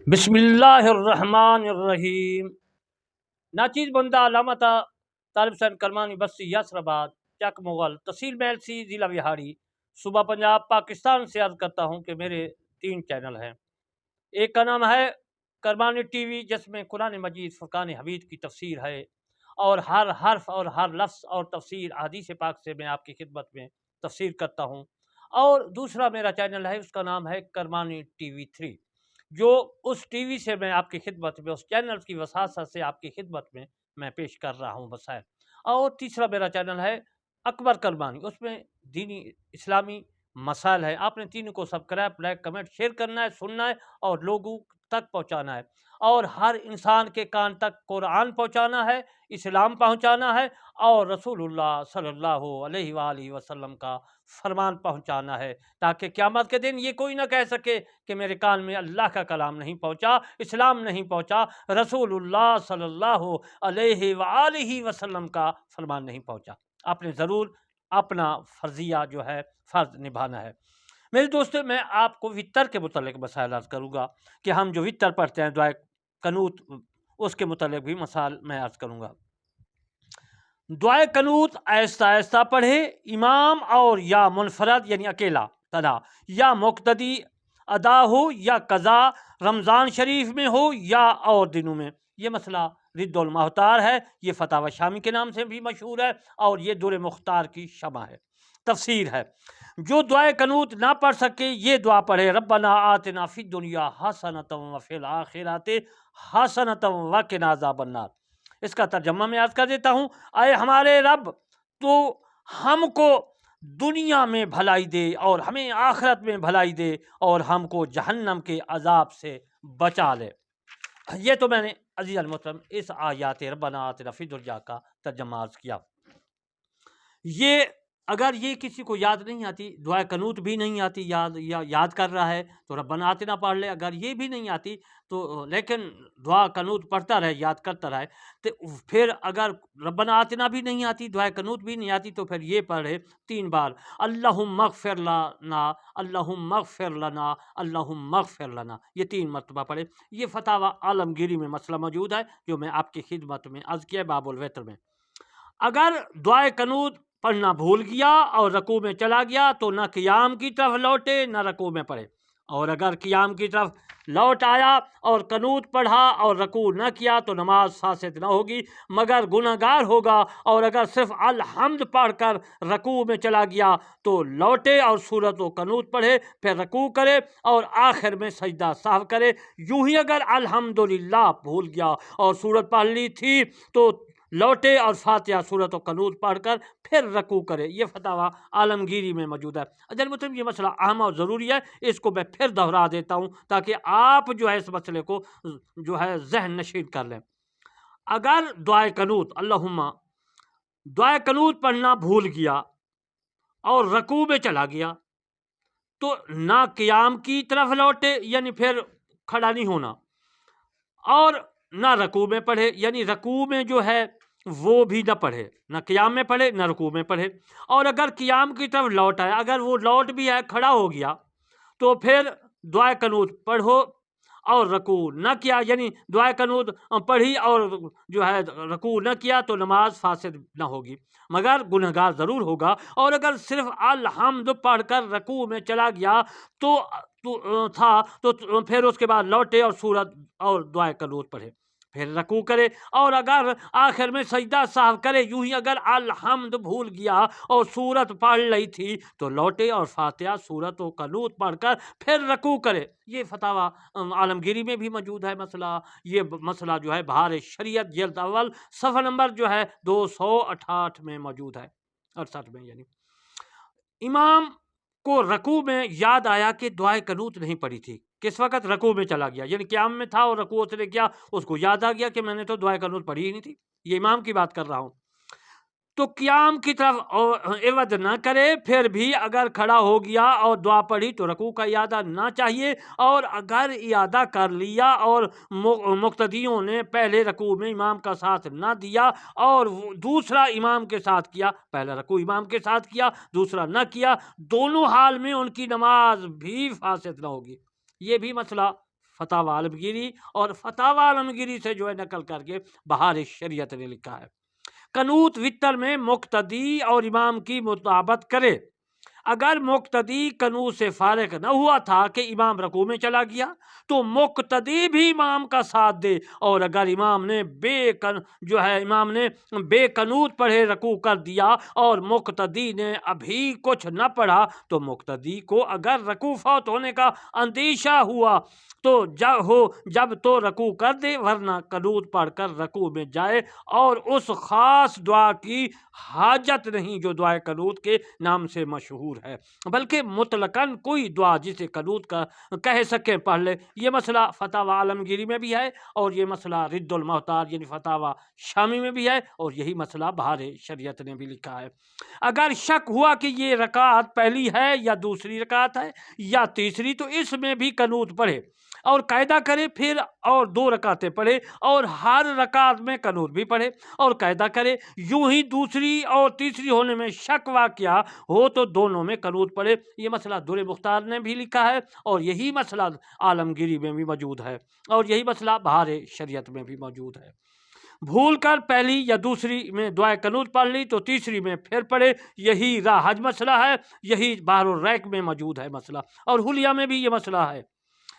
بسم اللہ الرحمن الرحیم ناچیز بندہ علامت طالب حسین کرمانی بسی یاسر آباد چک مغل تحصیل میلسی ضلع بہاڑی صوبہ پنجاب پاکستان سے عرض کرتا ہوں کہ میرے 3 چینل ہیں۔ ایک کا نام ہے کرمانی ٹی وی، جس میں قرآن مجید فرقان حمید کی تفسیر ہے اور ہر حرف اور ہر لفظ اور تفسیر احادیث پاک سے میں آپ کی خدمت میں تفسیر کرتا ہوں۔ اور دوسرا میرا چینل ہے، اس کا نام ہے کرمانی ٹی وی 3، جو اس ٹی وی سے میں آپ کی خدمت میں، اس چینل کی وساطت سے آپ کی خدمت میں پیش کر رہا ہوں مسائل۔ اور تیسرا میرا چینل ہے اکبر کرمانی، اس میں دینی اسلامی مسائل ہے۔ آپ نے تینوں کو سبسکرائب، لائک، کمنٹ، شیئر کرنا ہے، سننا ہے اور لوگوں تک پہنچانا ہے، اور ہر انسان کے کان تک قرآن پہنچانا ہے، اسلام پہنچانا ہے، اور رسول اللہ صلی اللہ علیہ وآلہ وسلم کا فرمان پہنچانا ہے، تاکہ قیامت کے دن یہ کوئی نہ کہہ سکے کہ میرے کان میں اللہ کا کلام نہیں پہنچا، اسلام نہیں پہنچا، رسول اللہ صلی اللہ علیہ وآلہ وسلم کا فرمان نہیں پہنچا۔ آپ نے ضرور اپنا فرضیہ جو ہے فرض نبھانا ہے۔ میرے دوستو، میں آپ کو وطر کے متعلق مسائل عرض کروں گا کہ ہم جو وطر پڑھتے ہیں دعائے قنوت، اس کے متعلق بھی مسائل میں عرض کروں گا۔ دعائے قنوت آہستہ آہستہ پڑھے، امام اور یا منفرد یعنی اکیلا تنہا، یا مقتدی ادا ہو یا قضا، رمضان شریف میں ہو یا اور دنوں میں۔ یہ مسئلہ رد المحتار ہے، یہ فتاوی شامی کے نام سے بھی مشہور ہے، اور یہ در مختار کی شمع ہے، تفسیر ہے۔ جو دعائے قنوت نہ پڑھ سکے یہ دعا پڑھے، ربنا آتنا فی الدنیا حسنۃ وفی الآخرۃ حسنۃ وقنا عذاب النار۔ اس کا ترجمہ میں عرض کر دیتا ہوں، اے ہمارے رب، تو ہم کو دنیا میں بھلائی دے اور ہمیں آخرت میں بھلائی دے، اور ہم کو جہنم کے عذاب سے بچا لے۔ یہ تو میں نے عزیز المحترم اس آیات ربنا آتنا فی الدنیا کا ترجمہ عرض کیا۔ یہ اگر یہ کسی کو یاد نہیں آتی، دعائے قنوت بھی نہیں آتی، یاد کر رہا ہے تو ربنا آتنا پڑھ لے۔ اگر یہ بھی نہیں آتی تو لیکن دعا قنوت پڑھتا رہے، یاد کرتا رہے، تو پھر اگر ربنا آتنا بھی نہیں آتی، دعائے قنوت بھی نہیں آتی، تو پھر یہ پڑھے 3 بار، اللہم اغفر لنا، اللہم اغفر لنا، اللہم اغفر لنا، یہ 3 مرتبہ پڑھے۔ یہ فتاوی عالمگیری میں مسئلہ موجود ہے، جو میں آپ کی خدمت میں عرض کیا باب الوتر میں۔ اگر دعائے قنوت پڑھنا بھول گیا اور رکوع میں چلا گیا تو نہ قیام کی طرف لوٹے نہ رکوع میں پڑھے، اور اگر قیام کی طرف لوٹ آیا اور قنوت پڑھا اور رکوع نہ کیا تو نماز فاسد نہ ہوگی مگر گناہگار ہوگا، اور اگر صرف الحمد پڑھ کر رکوع میں چلا گیا تو لوٹے اور سورت و قنوت پڑھے، پھر رکوع کرے اور آخر میں سجدہ سہو کرے۔ یوں ہی اگر الحمدللہ بھول گیا اور سورت پڑھ لی تھی تو لوٹے اور فاتحہ سورت و قنوت پڑھ کر پھر رکوع کرے۔ یہ فتاوی عالمگیری میں موجود ہے۔ اجل مطلب یہ مسئلہ اہم اور ضروری ہے، اس کو میں پھر دہرا دیتا ہوں تاکہ آپ جو ہے اس مسئلے کو جو ہے ذہن نشین کر لیں۔ اگر دعائے قنوت دعائے قنوت پڑھنا بھول گیا اور رکوع میں چلا گیا تو نہ قیام کی طرف لوٹے یعنی پھر کھڑا نہیں ہونا، اور نہ رکوع میں پڑھے یعنی رکوع میں جو ہے وہ بھی نہ پڑھے، نہ قیام میں پڑھے نہ رکوع میں پڑھے، اور اگر قیام کی طرف لوٹ آیا، اگر وہ لوٹ بھی ہے کھڑا ہو گیا تو پھر دعائے قنوت پڑھو، اور رکوع نہ کیا یعنی دعائے قنوت پڑھی اور جو ہے رکوع نہ کیا تو نماز فاسد نہ ہوگی مگر گنہگار ضرور ہوگا، اور اگر صرف الحمد پڑھ کر رکوع میں چلا گیا تو پھر اس کے بعد لوٹے اور سورت اور دعائے قنوت پڑھے، پھر رکوع کرے، اور اگر آخر میں سجدہ سہو کرے۔ یوں ہی اگر الحمد بھول گیا اور سورت پڑھ لی تھی تو لوٹے اور فاتحہ سورت و قنوت پڑھ کر پھر رکوع کرے۔ یہ فتاوی عالمگیری میں بھی موجود ہے مسئلہ۔ یہ مسئلہ جو ہے بہار شریعت جلد اول صفحہ نمبر جو ہے 268 میں موجود ہے، 68 میں یعنی۔ امام کو رکوع میں یاد آیا کہ دعائے قنوت نہیں پڑھی تھی، کس وقت؟ رکوع میں چلا گیا، یعنی قیام میں تھا اور رکوع سے کیا اس کو یاد آ گیا کہ میں نے تو دعائے قنوت پڑھی ہی نہیں تھی۔ یہ امام کی بات کر رہا ہوں۔ تو قیام کی طرف عوض نہ کرے، پھر بھی اگر کھڑا ہو گیا اور دعا پڑھی تو رکوع کا اعادہ نہ چاہیے، اور اگر اعادہ کر لیا اور مقتدیوں نے پہلے رکوع میں امام کا ساتھ نہ دیا اور دوسرا امام کے ساتھ کیا، پہلا رکوع امام کے ساتھ کیا دوسرا نہ کیا، دونوں حال میں ان کی نماز بھی فاسد نہ ہوگی۔ یہ بھی مسئلہ فتاوی عالمگیری، اور فتاوی عالمگیری سے جو ہے نقل کر کے بہار شریعت نے لکھا ہے۔ قنوت وتر میں مقتدی اور امام کی مطابقت کرے۔ اگر مقتدی قنوت سے فارغ نہ ہوا تھا کہ امام رکوع میں چلا گیا تو مقتدی بھی امام کا ساتھ دے، اور اگر امام نے بے قنوت پڑھے رکوع کر دیا اور مقتدی نے ابھی کچھ نہ پڑھا تو مقتدی کو اگر رکوع فوت ہونے کا اندیشہ ہوا تو جب تو رکوع کر دے، ورنہ قنوت پڑھ کر رکوع میں جائے، اور اس خاص دعا کی حاجت نہیں جو دعائے قنوت کے نام سے مشہور ہے، بلکہ مطلقاً کوئی دعا جسے قنوت کا کہہ سکے پڑھ لے۔ یہ مسئلہ فتاوی عالمگیری میں بھی ہے، اور یہ مسئلہ رد المحتاج یعنی فتاوی شامی میں بھی ہے، اور یہی مسئلہ بہار شریعت نے بھی لکھا ہے۔ اگر شک ہوا کہ یہ رکعت پہلی ہے یا دوسری رکعت ہے یا تیسری تو اس میں بھی قنوت پڑھے اور قاعدہ کرے، پھر اور 2 رکعتیں پڑھے اور ہر رکعت میں قنوت بھی پڑھے اور قاعدہ کرے۔ یوں ہی دوسری اور تیسری ہونے میں شک واقعہ ہو تو دونوں میں قنوت پڑھے۔ یہ مسئلہ در مختار نے بھی لکھا ہے، اور یہی مسئلہ عالمگیری میں بھی موجود ہے، اور یہی مسئلہ بہار شریعت میں بھی موجود ہے۔ بھول کر پہلی یا دوسری میں دعائے قنوت پڑھ لی تو تیسری میں پھر پڑھے، یہی راحج مسئلہ ہے، یہی بحر الریق میں موجود ہے مسئلہ، اور حلیہ میں بھی یہ مسئلہ ہے۔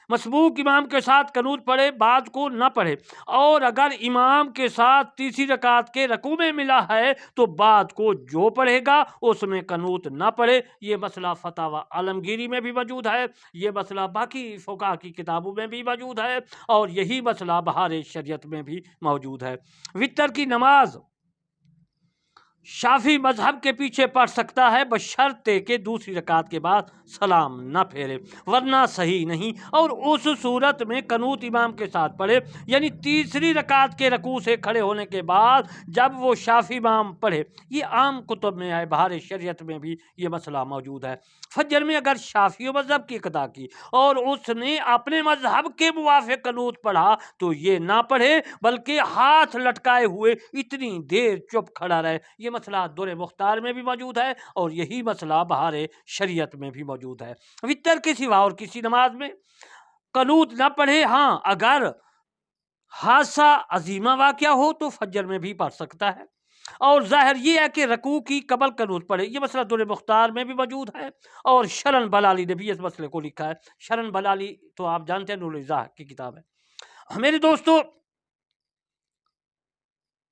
مسبوق امام کے ساتھ قنوت پڑھے، بعد کو نہ پڑھے، اور اگر امام کے ساتھ تیسری رکعت کے رکوع میں ملا ہے تو بعد کو جو پڑھے گا اس میں قنوت نہ پڑھے۔ یہ مسئلہ فتاوی عالمگیری میں بھی موجود ہے، یہ مسئلہ باقی فقہا کی کتابوں میں بھی موجود ہے، اور یہی مسئلہ بہار شریعت میں بھی موجود ہے۔ وتر کی نماز شافعی مذہب کے پیچھے پڑھ سکتا ہے بشرطے کہ دوسری رکعت کے بعد سلام نہ پھیرے، ورنہ صحیح نہیں، اور اس صورت میں قنوت امام کے ساتھ پڑھے، یعنی تیسری رکعت کے رکوع سے کھڑے ہونے کے بعد جب وہ شافعی امام پڑھے۔ یہ عام کتب میں ہے، بہار شریعت میں بھی یہ مسئلہ موجود ہے۔ فجر میں اگر شافعی مذہب کی اقتدا کی اور اس نے اپنے مذہب کے موافق قنوت پڑھا تو یہ نہ پڑھے بلکہ ہاتھ لٹکائے ہوئے اتنی دیر چپ کھڑا رہے۔ یہ مسئلہ در مختار میں بھی موجود ہے، اور یہی مسئلہ بہار شریعت میں بھی موجود ہے۔ وتر کے سوا اور کسی نماز میں قنوت نہ پڑھے، ہاں اگر حادثہ عظیمہ واقعہ ہو تو فجر میں بھی پڑھ سکتا ہے، اور ظاہر یہ ہے کہ رکوع کی قبل قنوت پڑھے۔ یہ مسئلہ در مختار میں بھی موجود ہے، اور شرن بلالی نے بھی اس مسئلے کو لکھا ہے۔ شرن بلالی تو آپ جانتے ہیں، نور الایضاح کی کتاب ہے۔ میرے دوستو،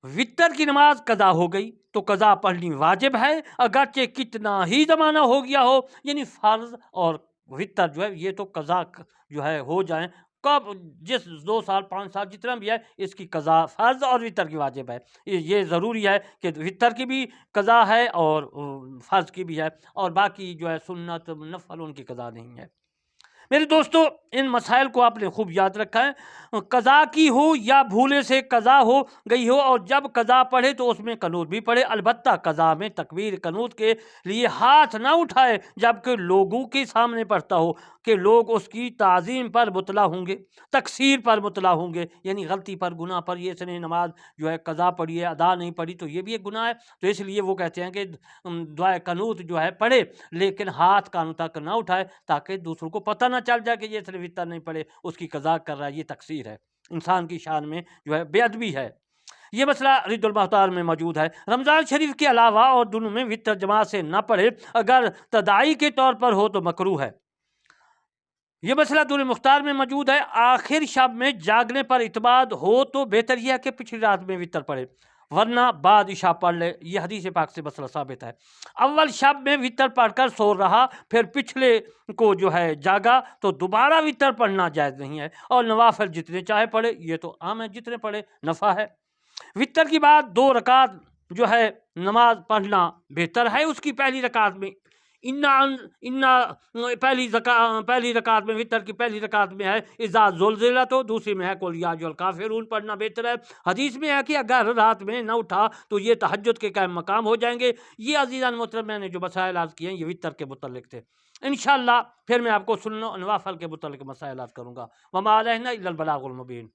وتر کی نماز قضا ہو گئی تو قضا پڑھنی واجب ہے، اگرچہ کتنا ہی زمانہ ہو گیا ہو، یعنی فرض اور وتر جو ہے یہ تو قضا جو ہے ہو جائیں، کب جس 2 سال 5 سال جتنا بھی ہے اس کی قضا فرض اور وتر کی واجب ہے۔ یہ ضروری ہے کہ وتر کی بھی قضا ہے اور فرض کی بھی ہے، اور باقی جو ہے سنت نفل ان کی قضا نہیں ہے۔ میرے دوستو، ان مسائل کو آپ نے خوب یاد رکھا ہے۔ قضا کی ہو یا بھولے سے قضا ہو گئی ہو، اور جب قضا پڑھے تو اس میں قنوت بھی پڑھے، البتہ قضا میں تکبیر قنوت کے لیے ہاتھ نہ اٹھائے جبکہ لوگوں کے سامنے پڑھتا ہو، کہ لوگ اس کی تعظیم پر مطلع ہوں گے، تقصیر پر مطلع ہوں گے، یعنی غلطی پر، گناہ پر، یہ اس نے نماز جو ہے قضا پڑھی ہے، ادا نہیں پڑھی تو یہ بھی ایک گناہ ہے۔ تو اس لیے وہ کہتے ہیں کہ دعائے قنوت جو ہے پڑھے لیکن ہاتھ کانوں تک نہ اٹھائے، تاکہ دوسروں کو پتہ نہ چل جائے کہ یہ صرف وتر نہیں پڑھے، اس کی قضا کر رہا ہے، یہ تقصیر ہے، انسان کی شان میں جو ہے بے ادبی ہے۔ یہ مسئلہ رد المحتار میں موجود ہے۔ رمضان شریف کے علاوہ اور دنوں میں وتر جماعت سے نہ پڑھے، اگر تداعی کے طور پر ہو تو مکروہ ہے۔ یہ مسئلہ در مختار میں موجود ہے۔ آخر شب میں جاگنے پر اعتماد ہو تو بہتر یہ ہے کہ پچھلی رات میں وتر پڑھے، ورنہ بعد عشاء پڑھ لے، یہ حدیث پاک سے مسئلہ ثابت ہے۔ اول شب میں وتر پڑھ کر سو رہا، پھر پچھلے کو جو ہے جاگا تو دوبارہ وتر پڑھنا جائز نہیں ہے، اور نوافل جتنے چاہے پڑھے، یہ تو عام ہے، جتنے پڑھے نفع ہے۔ وتر کی بعد 2 رکعت جو ہے نماز پڑھنا بہتر ہے۔ اس کی پہلی رکعت میں پہلی رکعت میں وتر کی پہلی رکعت میں ہے اذا زلزلت، دوسری میں ہے قل یا ایھا الکافرون پڑھنا بہتر ہے۔ حدیث میں ہے کہ اگر رات میں نہ اٹھا تو یہ تہجد کے قائم مقام ہو جائیں گے۔ یہ عزیزان محترم میں نے جو مسائل عرض کیے ہیں یہ وتر کے متعلق تھے۔ انشاءاللہ پھر میں آپ کو سنن و نوافل کے متعلق مسائل عرض کروں گا۔ وما علینا الا البلاغ المبین۔